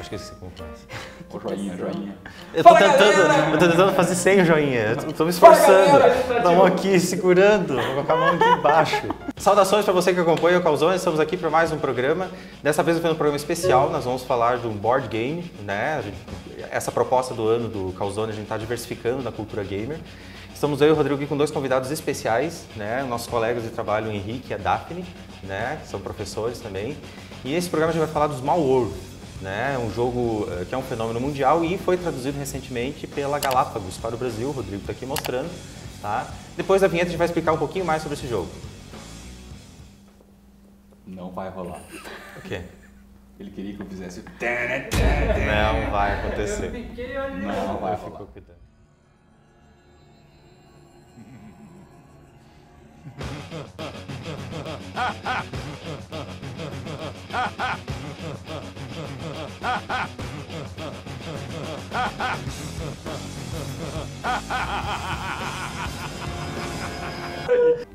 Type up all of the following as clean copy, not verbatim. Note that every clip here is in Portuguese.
Acho que esse começa. O joinha, joinha. Eu tô tentando fazer sem o joinha. Eu tô me esforçando. Estamos aqui segurando. Vou colocar a mão aqui embaixo. Saudações para você que acompanha o Calzone. Estamos aqui para mais um programa. Dessa vez um programa especial. Nós vamos falar de um board game, né? Essa proposta do ano do Calzone, a gente está diversificando na cultura gamer. Estamos eu e o Rodrigo aqui com dois convidados especiais, né? Nossos colegas de trabalho, o Henrique e a Daphne, né? Que são professores também. E nesse programa a gente vai falar do Small World, né? Um jogo que é um fenômeno mundial e foi traduzido recentemente pela Galápagos para o Brasil. O Rodrigo está aqui mostrando, tá? Depois da vinheta a gente vai explicar um pouquinho mais sobre esse jogo. Não vai rolar. O quê? Ele queria que eu fizesse o... Não vai acontecer. Não vai rolar.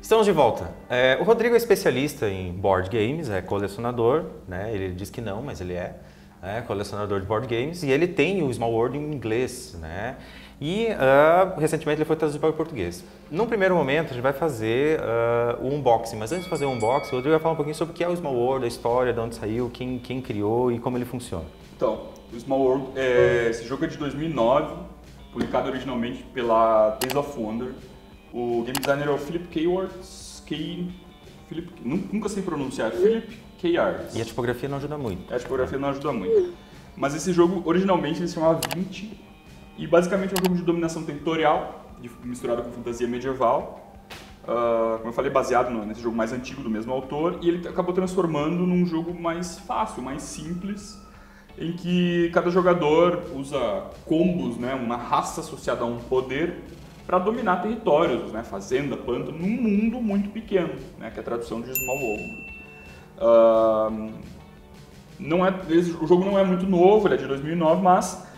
Estamos de volta. O Rodrigo é especialista em board games, é colecionador, né? Ele diz que não, mas ele é colecionador de board games e ele tem o Small World em inglês, né? E recentemente ele foi traduzido para o português. Num primeiro momento a gente vai fazer o unboxing, mas antes de fazer o unboxing, o Rodrigo vai falar um pouquinho sobre o que é o Small World, a história, de onde saiu, quem criou e como ele funciona. Então, o Small World, esse jogo é de 2009, publicado originalmente pela Days of Wonder. O game designer é o Philip Keywords, nunca sei pronunciar, Philip Keywords. E a tipografia não ajuda muito. A tipografia não ajuda muito. Mas esse jogo, originalmente, ele se chamava 20, e basicamente é um jogo de dominação territorial, misturado com fantasia medieval. Como eu falei, baseado nesse jogo mais antigo do mesmo autor, e ele acabou transformando num jogo mais fácil, mais simples, em que cada jogador usa combos, né, uma raça associada a um poder, para dominar territórios, né, fazenda, pântano, num mundo muito pequeno, né, que é a tradução de Small World. O jogo não é muito novo, ele é de 2009, mas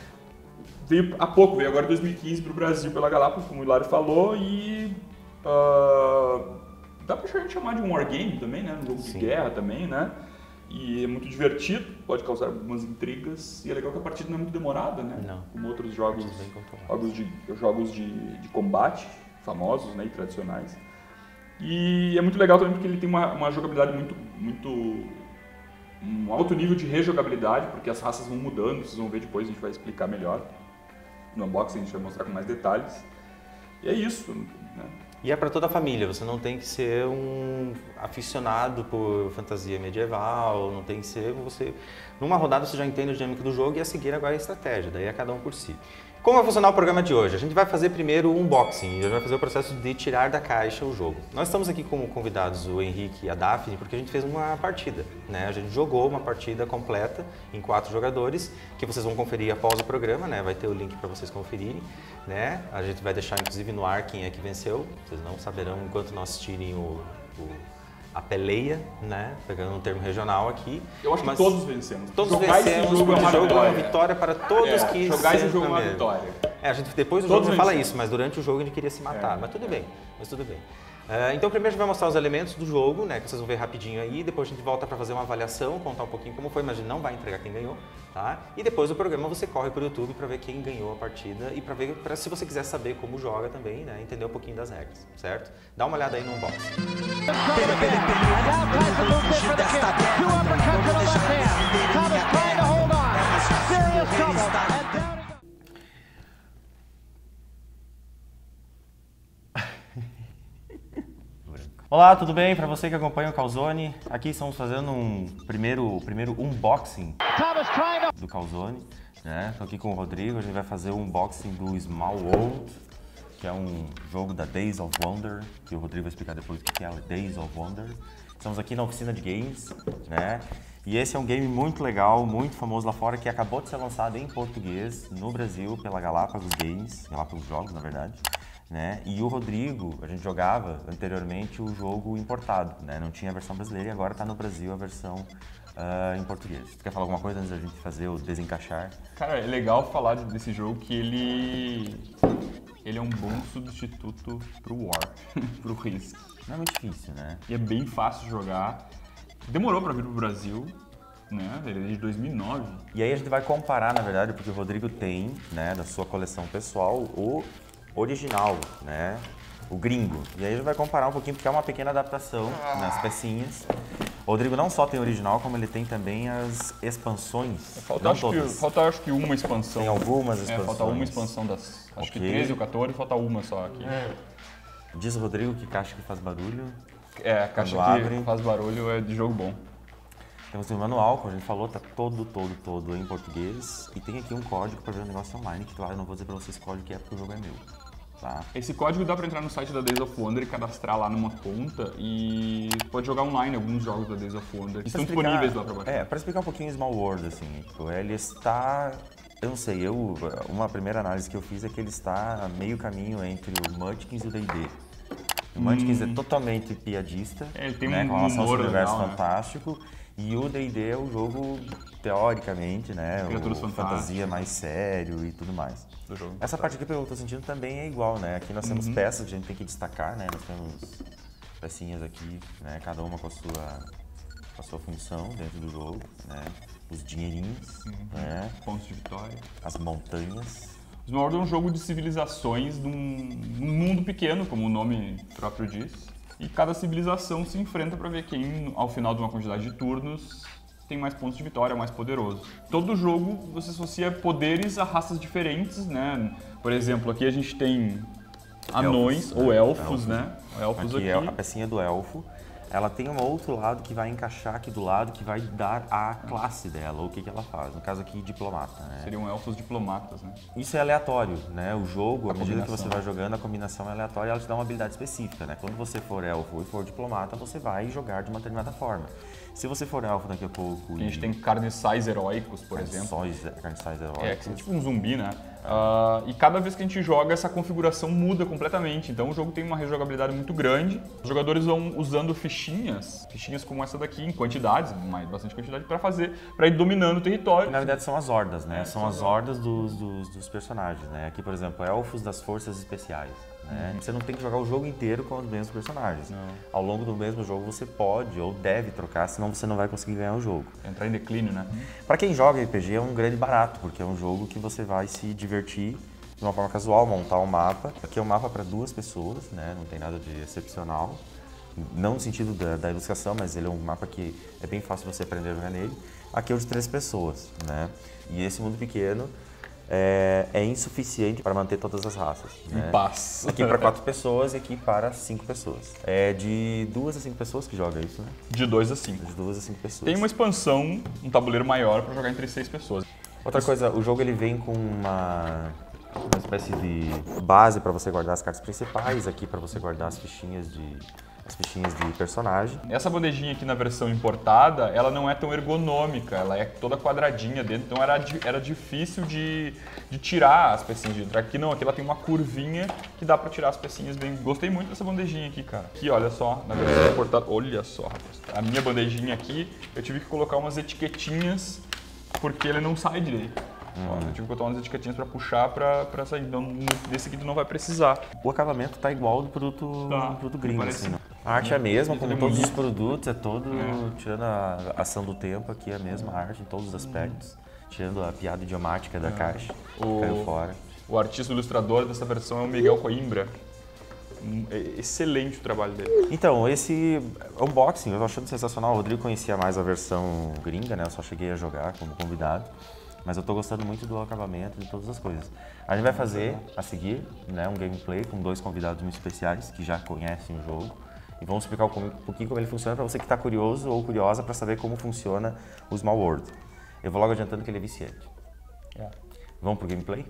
veio há pouco, veio agora em 2015 para o Brasil pela Galápagos, como o Hilário falou, e dá pra gente chamar de um wargame também, né, um jogo de guerra também, né, e é muito divertido, pode causar algumas intrigas, e é legal que a partida não é muito demorada, né, não. Como outros jogos de combate famosos, né, e tradicionais. E é muito legal também porque ele tem uma jogabilidade um alto nível de rejogabilidade, porque as raças vão mudando, vocês vão ver depois, a gente vai explicar melhor. No unboxing a gente vai mostrar com mais detalhes. E é isso, né? E é para toda a família, você não tem que ser um aficionado por fantasia medieval, não tem que ser você... Numa rodada você já entende a dinâmica do jogo e a seguir agora a estratégia, daí é cada um por si. Como vai funcionar o programa de hoje? A gente vai fazer primeiro o unboxing, a gente vai fazer o processo de tirar da caixa o jogo. Nós estamos aqui como convidados o Henrique e a Daphne porque a gente fez uma partida, né? A gente jogou uma partida completa em 4 jogadores, que vocês vão conferir após o programa, né? Vai ter o link para vocês conferirem, né? A gente vai deixar inclusive no ar quem é que venceu, vocês não saberão enquanto nós tirem a peleia, né? Pegando um termo regional aqui. Eu acho que todos vencemos. Todos vencemos, jogo é uma vitória para todos que... Jogar esse jogo é uma vitória. A gente depois do jogo não fala isso, mas durante o jogo a gente queria se matar, mas tudo bem, então primeiro a gente vai mostrar os elementos do jogo, né, que vocês vão ver rapidinho aí, depois a gente volta para fazer uma avaliação, contar um pouquinho como foi, mas a gente não vai entregar quem ganhou, tá? E depois do programa você corre para o YouTube para ver quem ganhou a partida e para ver, se você quiser saber como joga também, né, entender um pouquinho das regras, certo? Dá uma olhada aí no unboxing. Olá, tudo bem? Para você que acompanha o Calzone, aqui estamos fazendo um primeiro unboxing do Calzone, né? Estou aqui com o Rodrigo, a gente vai fazer o unboxing do Small World, que é um jogo da Days of Wonder, que o Rodrigo vai explicar depois o que é a Days of Wonder. Estamos aqui na oficina de games, né? E esse é um game muito legal, muito famoso lá fora, que acabou de ser lançado em português no Brasil pela Galápagos Games, Galápagos Jogos, na verdade. Né? E o Rodrigo, a gente jogava anteriormente o jogo importado, né? Não tinha a versão brasileira e agora está no Brasil a versão em português. Você quer falar alguma coisa antes da gente fazer o desencaixar? Cara, é legal falar desse jogo que ele é um bom substituto pro War, pro Risk. Não é muito difícil, né? E é bem fácil de jogar. Demorou pra vir pro Brasil, né? Ele é de 2009. E aí a gente vai comparar, na verdade, porque o Rodrigo tem, né, da sua coleção pessoal, o original, né? O gringo. E aí a gente vai comparar um pouquinho, porque é uma pequena adaptação nas pecinhas. O Rodrigo não só tem o original, como ele tem também as expansões. Falta acho que uma expansão. Tem algumas expansões. Falta uma expansão das... Acho que 13 ou 14, falta uma só aqui. Diz o Rodrigo que caixa que faz barulho. A caixa que abre. faz barulho é de jogo bom. Temos o manual, como a gente falou, tá todo em português. E tem aqui um código para ver o negócio online, que claro, eu não vou dizer para vocês qual que é, porque o jogo é meu. Tá. Esse código dá para entrar no site da Days of Wonder e cadastrar lá numa conta e pode jogar online alguns jogos da Days of Wonder que estão disponíveis lá para baixar. Para explicar um pouquinho o Small World, assim, ele está, eu não sei, uma primeira análise que eu fiz é que ele está a meio caminho entre o Munchkins e o D&D. O Munchkins é totalmente piadista, ele tem né, com relação ao universo legal, fantástico, e o D&D é o jogo, teoricamente, né, Criaturas o fantasia mais sério e tudo mais. Essa parte aqui, pelo que eu tô sentindo, também é igual, né? Aqui nós temos peças que a gente tem que destacar, né? Nós temos pecinhas aqui, né? Cada uma com a sua função dentro do jogo, né? Os dinheirinhos, né? Pontos de vitória. As montanhas. Small World é um jogo de civilizações num mundo pequeno, como o nome próprio diz. E cada civilização se enfrenta para ver quem, ao final de uma quantidade de turnos, tem mais pontos de vitória, é mais poderoso. Todo jogo você associa poderes a raças diferentes, né? Por exemplo, aqui a gente tem anões ou elfos, né? Elfos aqui é a pecinha do elfo. Ela tem um outro lado que vai encaixar aqui do lado, que vai dar a classe dela, ou o que ela faz. No caso aqui, diplomata, né? Seriam elfos diplomatas, né? Isso é aleatório, né? O jogo, à medida que você vai jogando, a combinação é aleatória e ela te dá uma habilidade específica, né? Quando você for elfo e for diplomata, você vai jogar de uma determinada forma. Se você for elfo daqui a pouco... A gente tem carniçais heróicos, por exemplo. Carniçais heróicos. Que são tipo um zumbi, né? E cada vez que a gente joga, essa configuração muda completamente. Então o jogo tem uma rejogabilidade muito grande. Os jogadores vão usando fichinhas como essa daqui, em quantidades, bastante quantidade, para ir dominando o território. Que, na verdade são as hordas, né? São as hordas dos personagens, né? Aqui, por exemplo, elfos das forças especiais. Né? Você não tem que jogar o jogo inteiro com os mesmos personagens. Não. Ao longo do mesmo jogo você pode ou deve trocar, senão você não vai conseguir ganhar o jogo. Entrar em declínio, né? Para quem joga RPG é um grande barato, porque é um jogo que você vai se divertir de uma forma casual, montar um mapa. Aqui é um mapa para 2 pessoas, né? Não tem nada de excepcional. Não no sentido da ilustração, mas ele é um mapa que é bem fácil você aprender a jogar nele. Aqui é o de 3 pessoas, né? E esse mundo pequeno é insuficiente para manter todas as raças. Né? Em paz. Aqui para 4 pessoas e aqui para 5 pessoas. É de 2 a 5 pessoas que joga isso, né? De 2 a 5. De 2 a 5 pessoas. Tem uma expansão, um tabuleiro maior para jogar entre 6 pessoas. Outra coisa, o jogo ele vem com uma espécie de base para você guardar as cartas principais, aqui para você guardar as fichinhas de personagem. Essa bandejinha aqui na versão importada, ela não é tão ergonômica, ela é toda quadradinha dentro, então era difícil de tirar as pecinhas de dentro. Aqui não, aqui ela tem uma curvinha que dá pra tirar as pecinhas bem. Gostei muito dessa bandejinha aqui, cara. Aqui, olha só, na versão importada, olha só, rapaz. A minha bandejinha aqui, eu tive que colocar umas etiquetinhas porque ele não sai direito. Ó, eu tive que botar umas etiquetinhas pra puxar pra sair. Então, desse aqui tu não vai precisar. O acabamento tá igual ao do produto gringo, assim. A arte é a mesma, como todos os produtos, tirando a ação do tempo, aqui é a mesma arte em todos os aspectos. Tirando a piada idiomática da caixa, caiu fora. O artista ilustrador dessa versão é o Miguel Coimbra. É excelente o trabalho dele. Então, esse unboxing eu tô achando sensacional. O Rodrigo conhecia mais a versão gringa, né? Eu só cheguei a jogar como convidado. Mas eu tô gostando muito do acabamento, de todas as coisas. A gente vai fazer, a seguir, né, um gameplay com 2 convidados muito especiais, que já conhecem o jogo. E vamos explicar um pouquinho como ele funciona para você que está curioso ou curiosa para saber como funciona o Small World. Eu vou logo adiantando que ele é viciante. Vamos pro gameplay?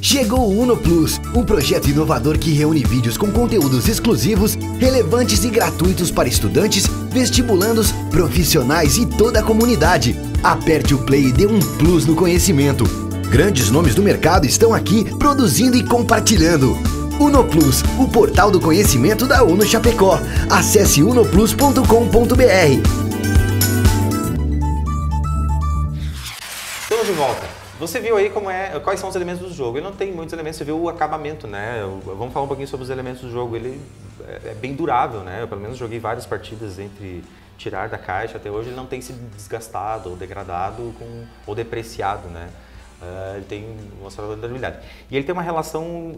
Chegou o Uno Plus, um projeto inovador que reúne vídeos com conteúdos exclusivos, relevantes e gratuitos para estudantes, vestibulandos, profissionais e toda a comunidade. Aperte o play e dê um plus no conhecimento. Grandes nomes do mercado estão aqui produzindo e compartilhando. Uno Plus, o portal do conhecimento da Uno Chapecó. Acesse unoplus.com.br. Estamos de volta. Você viu aí quais são os elementos do jogo. Ele não tem muitos elementos, você viu o acabamento, né? Vamos falar um pouquinho sobre os elementos do jogo. Ele é bem durável, né? Eu, pelo menos, joguei várias partidas entre tirar da caixa até hoje. Ele não tem se desgastado ou degradado ou depreciado, né? Ele tem uma durabilidade. E ele tem uma relação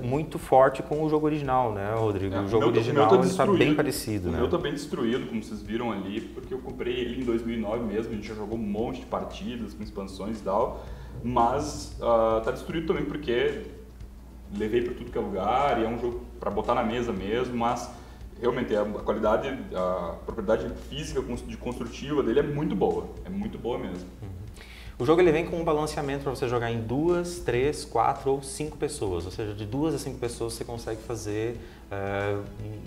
muito forte com o jogo original, né, Rodrigo? O jogo original está bem parecido, né? O meu tá bem destruído, como vocês viram ali, porque eu comprei ele em 2009 mesmo, a gente já jogou um monte de partidas com expansões e tal, mas tá destruído também porque levei para tudo que é lugar e é um jogo para botar na mesa mesmo, mas realmente a qualidade, a propriedade física de construtiva dele é muito boa mesmo. O jogo ele vem com um balanceamento para você jogar em 2, 3, 4 ou 5 pessoas, ou seja, de 2 a 5 pessoas você consegue fazer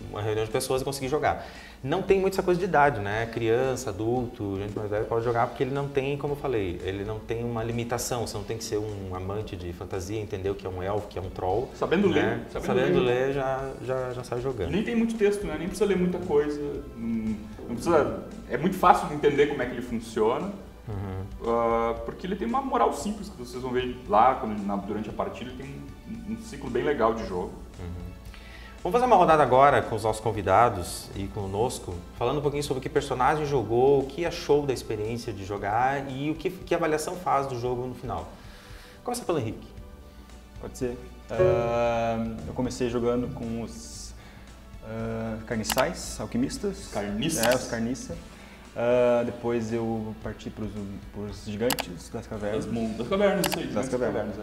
uma reunião de pessoas e conseguir jogar. Não tem muito essa coisa de idade, né? Criança, adulto, gente mais velha pode jogar porque ele não tem, como eu falei, ele não tem uma limitação, você não tem que ser um amante de fantasia, entender o que é um elfo, o que é um troll. Sabendo né? ler. Sabendo ler já sai jogando. E nem tem muito texto, né? Nem precisa ler muita coisa, não precisa, é muito fácil de entender como é que ele funciona. Porque ele tem uma moral simples, que vocês vão ver lá durante a partida, ele tem um ciclo bem legal de jogo. Vamos fazer uma rodada agora com os nossos convidados e conosco, falando um pouquinho sobre o que personagem jogou, o que achou da experiência de jogar e o que avaliação faz do jogo no final. Começa pelo Henrique. Pode ser. Eu comecei jogando com os carniçais, alquimistas. Carniças? Os carniças. Depois eu parti para os gigantes das cavernas. Das cavernas, isso aí. Das cavernas.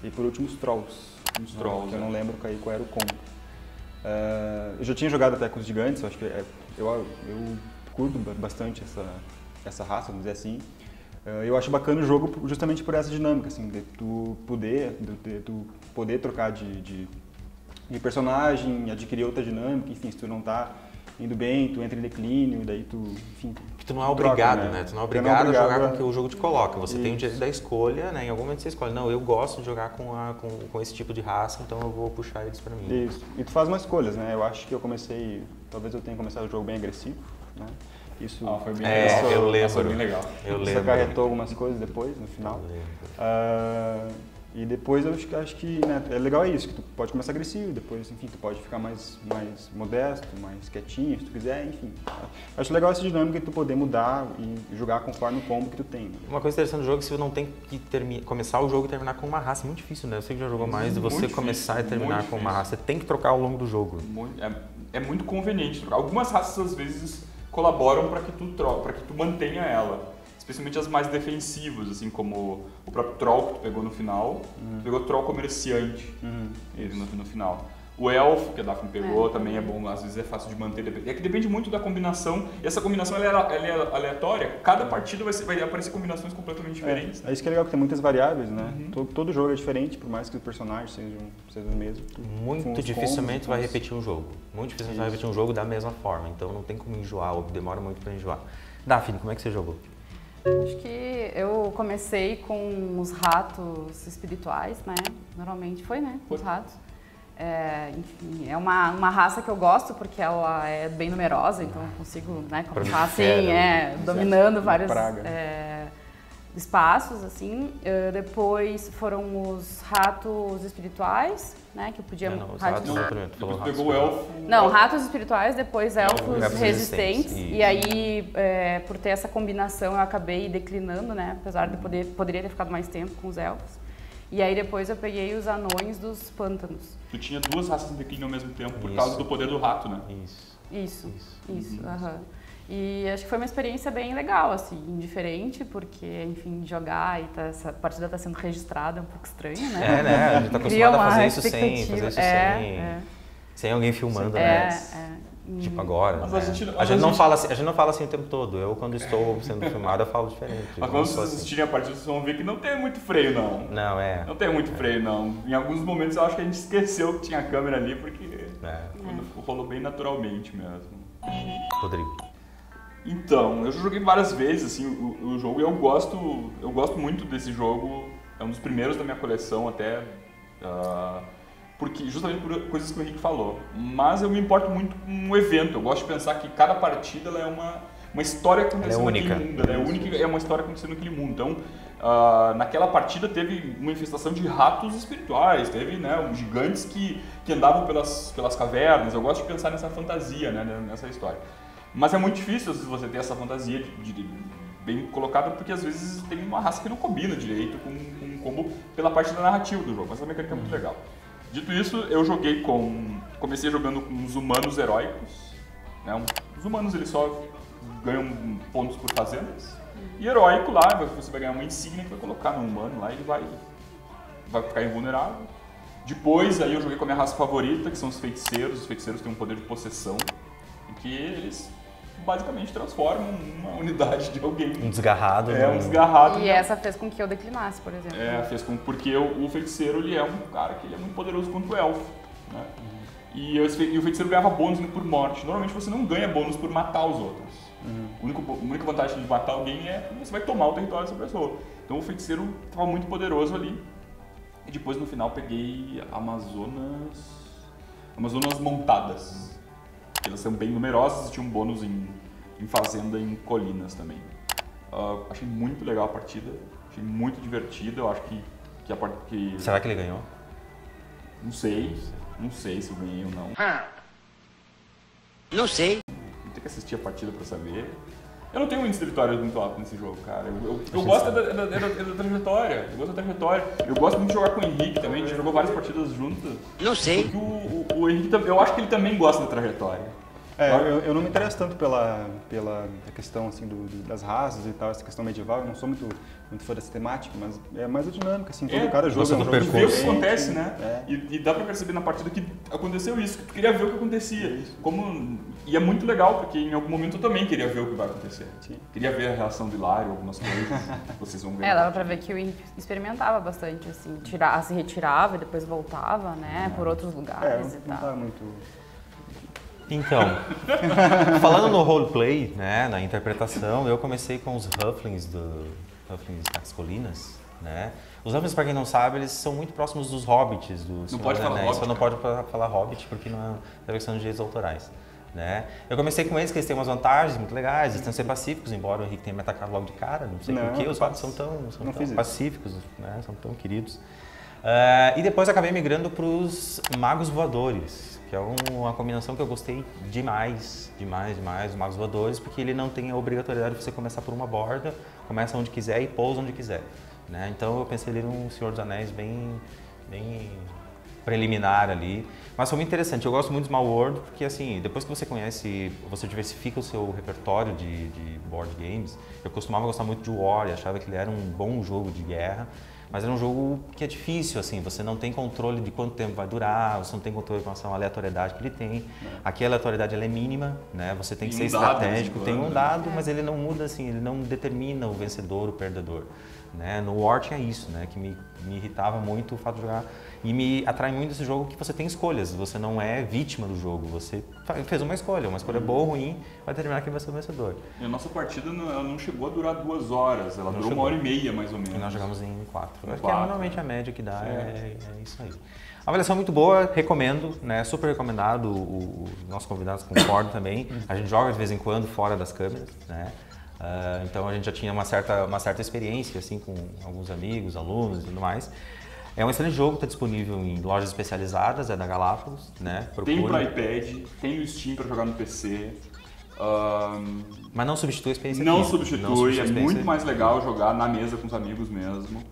E por último os trolls. Que eu não lembro qual era o combo. Eu já tinha jogado até com os gigantes, acho que eu curto bastante essa raça, vamos dizer assim. Eu acho bacana o jogo justamente por essa dinâmica, assim, de tu poder trocar de personagem, adquirir outra dinâmica, enfim, se tu não tá indo bem, tu entra em declínio, daí tu, enfim... Tu não é obrigado, né? Tu não é obrigado a jogar com o que o jogo te coloca. Você tem o direito da escolha, né? Em algum momento você escolhe, não, eu gosto de jogar com esse tipo de raça, então eu vou puxar eles pra mim. Isso. E tu faz umas escolhas, né? Eu acho que talvez eu tenha começado o jogo bem agressivo, né? Isso foi bem legal. Eu lembro. Foi bem legal. Isso acarretou algumas coisas depois, no final. E depois eu acho que né, é legal isso, que tu pode começar agressivo, depois, enfim, tu pode ficar mais modesto, mais quietinho, se tu quiser, enfim. Acho legal essa dinâmica de tu poder mudar e jogar conforme o combo que tu tem. Né? Uma coisa interessante do jogo é que você não tem que começar o jogo e terminar com uma raça. É muito difícil, né? Você que já jogou mais, de você começar e terminar com uma raça. Você tem que trocar ao longo do jogo. É muito conveniente trocar. Algumas raças, às vezes, colaboram para que tu mantenha ela. Especialmente as mais defensivas, assim como o próprio Troll que tu pegou no final. Tu pegou o Troll comerciante no final. O Elfo, que a Daphne pegou, também é bom, às vezes é fácil de manter. É que depende muito da combinação, e essa combinação ela é aleatória. Cada partida vai aparecer combinações completamente diferentes. É isso que é legal, que tem muitas variáveis, né? Todo jogo é diferente, por mais que os personagens sejam o mesmo. Muito dificilmente vai repetir um jogo. Muito dificilmente vai repetir um jogo da mesma forma, então não tem como enjoar, ou demora muito para enjoar. Daphne, como é que você jogou? Acho que eu comecei com os ratos espirituais, né? Normalmente foi, né? Os ratos. Enfim, é uma raça que eu gosto porque ela é bem numerosa, então eu consigo, né, começar assim, dominando vários espaços, assim. Depois foram os ratos espirituais, né, que eu podia... Depois pegou o elfo... Não, ratos espirituais, depois elfos resistentes. E aí, por ter essa combinação, eu acabei declinando, né, apesar de poderia ter ficado mais tempo com os elfos. E aí depois eu peguei os anões dos pântanos. Tu tinha duas raças em declínio ao mesmo tempo, por causa do poder do rato, né? Isso. E acho que foi uma experiência bem legal, assim, diferente, porque, enfim, jogar e essa partida está sendo registrada é um pouco estranho, né? né? A gente está acostumado a fazer isso sem alguém filmando, né? Tipo agora. Mas a gente não fala assim o tempo todo. Eu, quando estou sendo filmado, eu falo diferente. Mas quando vocês assistirem a partida, vocês vão ver que não tem muito freio, não. Não tem muito freio, não. Em alguns momentos eu acho que a gente esqueceu que tinha câmera ali, porque rolou bem naturalmente mesmo. Rodrigo. Então, eu já joguei várias vezes assim, o jogo e eu gosto muito desse jogo. É um dos primeiros da minha coleção até, porque justamente por coisas que o Henrique falou. Mas eu me importo muito com o evento. Eu gosto de pensar que cada partida ela é uma história acontecendo naquele mundo. Ela é única, é uma história acontecendo naquele mundo. Então, naquela partida teve uma infestação de ratos espirituais, teve, né, gigantes que andavam pelas cavernas. Eu gosto de pensar nessa fantasia, né, nessa história. Mas é muito difícil, às vezes, você ter essa fantasia bem colocada, porque às vezes tem uma raça que não combina direito com um combo pela parte da narrativa do jogo. Mas a mecânica é muito legal. Dito isso, eu comecei jogando com os humanos heróicos. Né? Os humanos, eles só ganham pontos por fazendas. E heróico lá, você vai ganhar uma insígnia que vai colocar no humano lá e ele vai ficar invulnerável. Depois, aí eu joguei com a minha raça favorita, que são os feiticeiros. Os feiticeiros têm um poder de possessão, em que eles basicamente transformam uma unidade de alguém. Um desgarrado. Um desgarrado. E essa fez com que eu declinasse, por exemplo. Porque o feiticeiro, ele é um cara que ele é muito poderoso quanto o elfo. Né? E o feiticeiro ganhava bônus por morte. Normalmente você não ganha bônus por matar os outros. A única vantagem de matar alguém é que você vai tomar o território dessa pessoa. Então o feiticeiro estava muito poderoso ali. E depois no final peguei Amazonas montadas. Elas são bem numerosas e tinham um bônus em fazenda e em colinas também. Achei muito legal a partida, achei muito divertida. Eu acho que a parte que... Será que ele ganhou? Não sei se eu ganhei ou não. Não sei. Vou ter que assistir a partida pra saber. Eu não tenho um índice de vitórias muito alto nesse jogo, cara. Eu gosto da trajetória. Eu gosto muito de jogar com o Henrique também. A gente jogou várias partidas juntas. Não sei. Porque o Henrique, eu acho que ele também gosta da trajetória. Eu não me interesso tanto pela questão assim, das raças e tal, essa questão medieval. Eu não sou muito fã dessa temática, mas é mais a dinâmica, assim. Todo cara joga um jogo e vê o que acontece, né? E dá pra perceber na partida que aconteceu isso, que tu queria ver o que acontecia. E é muito legal, porque em algum momento eu também queria ver o que vai acontecer. Sim. Queria ver a reação do Hilário, algumas coisas que vocês vão ver. Dava pra ver que o Henrique experimentava bastante, assim. Se retirava e depois voltava, né? Por outros lugares e tal. Não tá muito... Então, falando no roleplay, né, na interpretação, eu comecei com os Hufflings das Colinas, né? Os Hufflings, para quem não sabe, eles são muito próximos dos Hobbits do Senhor dos Anéis. Só não pode falar Hobbit porque não é versão de direitos autorais, né? Eu comecei com eles, que eles têm umas vantagens muito legais, eles tentam ser pacíficos, embora o Henrique tenha me atacado logo de cara, não sei porquê, os Hobbits são tão pacíficos, né? São tão queridos. E depois acabei migrando para os Magos Voadores, que é uma combinação que eu gostei demais, os Magos Voadores, porque ele não tem a obrigatoriedade de você começar por uma borda, começa onde quiser e pousa onde quiser, né? Então eu pensei ali num Senhor dos Anéis bem preliminar ali, mas foi muito interessante. Eu gosto muito de Small World, porque assim, depois que você conhece, você diversifica o seu repertório de board games. Eu costumava gostar muito de War, achava que ele era um bom jogo de guerra, mas é um jogo que é difícil, assim, você não tem controle de quanto tempo vai durar, você não tem controle com relação à aleatoriedade que ele tem. Aqui a aleatoriedade ela é mínima, né? Você tem que ser estratégico, tem um dado, mas ele não muda, assim, ele não determina o vencedor, o perdedor. Né? No War tinha isso, né? Que me irritava muito o fato de jogar. E me atrai muito esse jogo que você tem escolhas, você não é vítima do jogo, você fez uma escolha boa ou ruim, vai determinar quem vai ser o vencedor. E a nossa partida ela não chegou a durar 2 horas, ela durou 1h30 mais ou menos. E nós jogamos em 4. Acho que normalmente a média que dá é isso aí. A avaliação muito boa, recomendo, né? Super recomendado, os nossos convidados concordam também. A gente joga de vez em quando fora das câmeras, né? Então a gente já tinha uma certa experiência assim, com alguns amigos, alunos e tudo mais. É um excelente jogo, está disponível em lojas especializadas, é da Galápagos, né? Tem para iPad, tem o Steam para jogar no PC. Mas não substitui a experiência Não substitui, é muito mais legal jogar na mesa com os amigos mesmo.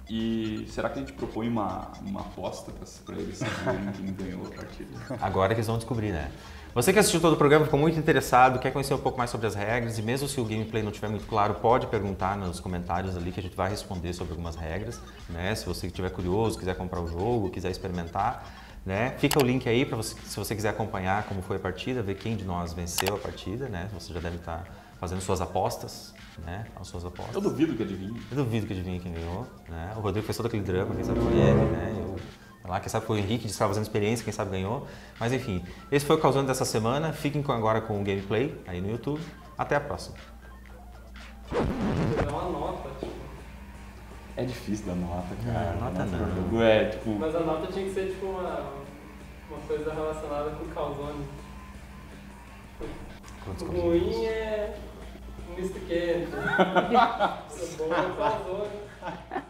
E será que a gente propõe uma aposta para eles saberem quem ganhou a partida? Agora que eles vão descobrir, né? Você que assistiu todo o programa, ficou muito interessado, quer conhecer um pouco mais sobre as regras e mesmo se o gameplay não estiver muito claro, pode perguntar nos comentários ali que a gente vai responder sobre algumas regras, né? Se você estiver curioso, quiser comprar o jogo, quiser experimentar, né? Fica o link aí para você, se você quiser acompanhar como foi a partida, ver quem de nós venceu a partida, né? Você já deve estar fazendo suas apostas, né? As suas apostas. Eu duvido que adivinhe. Eu duvido que adivinhe quem ganhou, né? O Rodrigo fez todo aquele drama, quem sabe foi ele, né? Lá, quem sabe foi o Henrique, que estava fazendo experiência, quem sabe ganhou. Mas enfim, esse foi o Causone dessa semana. Fiquem agora com o gameplay aí no YouTube. Até a próxima. Dá uma nota, tipo. É difícil dar nota, cara. Nota não. Mas a nota tinha que ser tipo uma coisa relacionada com o Causone. O ruim é um misto quente. Sabor, Calzone.